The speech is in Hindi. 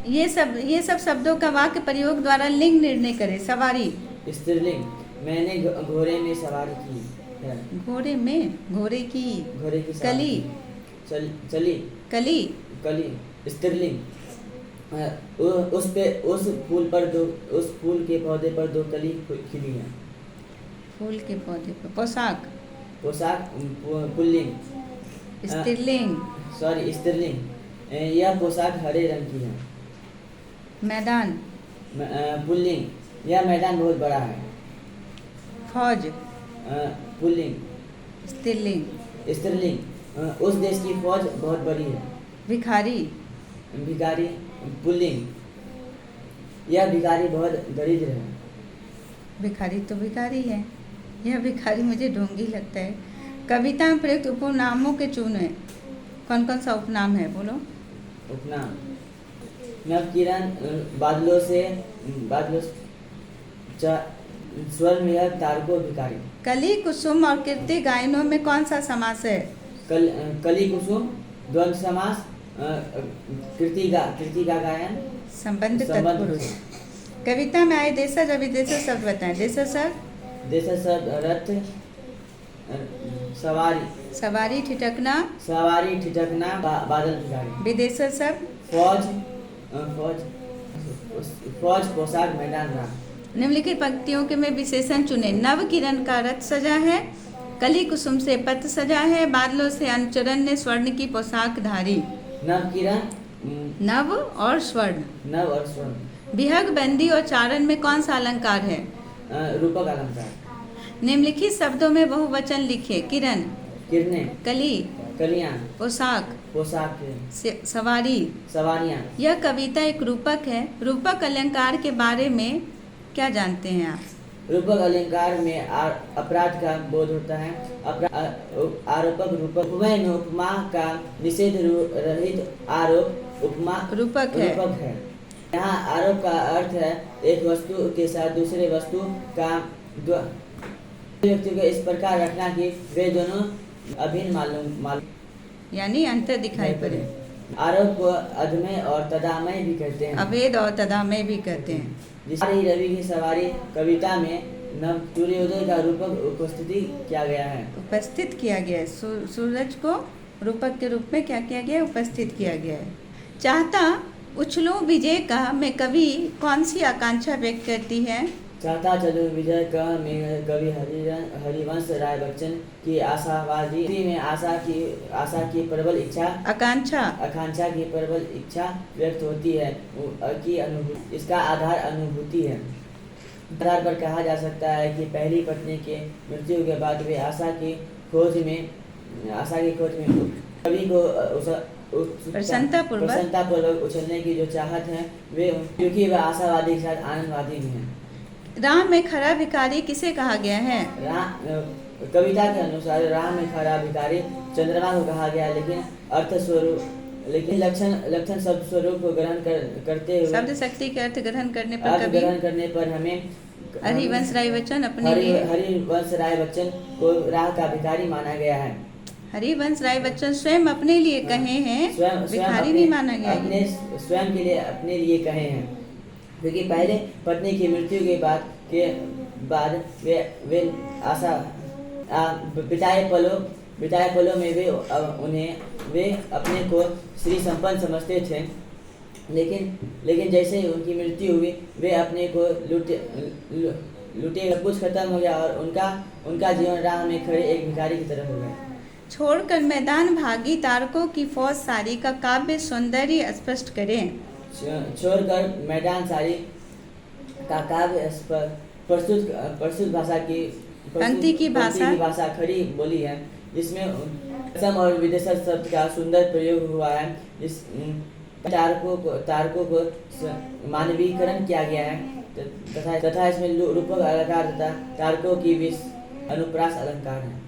ये सब शब्दों का वाक्य प्रयोग द्वारा लिंग निर्णय करें। सवारी, स्त्रीलिंग। मैंने घोड़े में सवारी की है। घोड़े में, घोड़े की। घोड़े की सवारी कली, की। चली। कली, कली। स्त्रीलिंग। उस फूल के पौधे पर दो कली खिली हैं। फूल के पौधे पर। पोशाक, पोशाक पुल्लिंग। स्त्रीलिंग। सॉरी, स्त्रीलिंग। यह पोशाक हरे रंग की है। मैदान, पुल्लिंग। यह मैदान बहुत बड़ा है। फौज, पुल्लिंग। स्त्रीलिंग। स्त्रीलिंग। उस देश की फौज बहुत बड़ी है। भिखारी, भिखारी पुल्लिंग। यह भिखारी बहुत दरिद्र है। भिखारी तो भिखारी है, यह भिखारी मुझे ढोंगी लगता है। कविता में प्रयुक्त उपनामों के चुने। कौन कौन सा उपनाम है, बोलो। उपनाम। नवकिरण, बादलों से स्वर में तारको भिखारी। कली, कुसुम और कीर्ति गायनों में कौन सा समास है? कली कुसुम द्वंद्व समास। कृति का गायन। संबंध तत्पुरुष। कविता में आए देशज और विदेशज शब्द बताएं। देशज शब्द रथ, सवारी, ठिठकना, बादल भिखारी। विदेशज शब्द फौज पोशाक मैदान राह। निम्नलिखित पंक्तियों के में विशेषण चुने। नव किरण का रथ सजा है, कली कुसुम से पत्र सजा है, बादलों से अनुचरण ने स्वर्ण की पोशाक धारी। नव किरण, नव और स्वर्ण। विहग, बंदी और चारण में कौन सा अलंकार है? रूपक अलंकार। निम्नलिखित शब्दों में बहुवचन लिखे। किरण, किरणें, कली, कलियां, पोशाक, सवारियां। यह कविता एक रूपक है। रूपक अलंकार के बारे में क्या जानते हैं आप? रूपक अलंकार में अपराध का बोध होता है। आरोपक रूपक। उपमा का निषेध रहित आरोप उपमा रूपक है। यहाँ आरोप का अर्थ है एक वस्तु के साथ दूसरे वस्तु का व्यक्ति को इस प्रकार रखना कि वे दोनों अभिन्न मालूम, यानी अंतर दिखाई पड़े। आरोप को अधमय और तदामय भी कहते हैं। अभेद और तदामय भी कहते हैं। रवि की सवारी कविता में नव सूर्योदय का रूपक उपस्थित किया गया है। सूरज को रूपक के रूप में क्या किया गया है? उपस्थित किया गया है। चाहता उछलूं विजय का में कवि कौन सी आकांक्षा व्यक्त करती है? चाहता चलूं विजय का में कवि हरिवंश राय बच्चन की आशावादी में आशा की प्रबल इच्छा, आकांक्षा की प्रबल इच्छा व्यक्त होती है कि अनुभूति। इसका आधार अनुभूति है। आधार पर कहा जा सकता है कि पहली पत्नी के मृत्यु के बाद वे आशा की खोज में कवि को प्रसन्नतापूर्वक उछलने की जो चाहत है वे, क्योंकि वह आशावादी के साथ आनंदवादी भी है। राह में खरा भिखारी किसे कहा गया है? कविता के अनुसार राह में खरा भिखारी चंद्रमा को कहा गया, लेकिन लक्षण शब्द स्वरूप को ग्रहण करते हुए शब्द शक्ति के अर्थ ग्रहण करने पर हमें हरिवंश राय बच्चन को राह का भिखारी माना गया है। हरिवंश राय बच्चन स्वयं अपने लिए कहे हैं, भिखारी नहीं माना गया। स्वयं के लिए अपने लिए कहे हैं, क्योंकि पहले पत्नी की मृत्यु के बाद वे आशा बिताए पलों में वे अपने को श्री संपन्न समझते थे, लेकिन जैसे ही उनकी मृत्यु हुई वे अपने को लूटे, सब कुछ खत्म हो गया और उनका जीवन राह में खड़े एक भिखारी की तरह हो गया। छोड़कर मैदान भागी तारकों की फौज सारी का काव्य सौंदर्य स्पष्ट करें। छोड़कर मैदान सारी का काव्य प्रस्तुत भाषा की पंक्ति की भाषा खड़ी बोली है, जिसमें सम और विदेशज शब्द का सुंदर प्रयोग हुआ है। इस तारकों को मानवीकरण किया गया है तथा इसमें रूपक अलंकार तथा तारकों की अनुप्रास अलंकार है।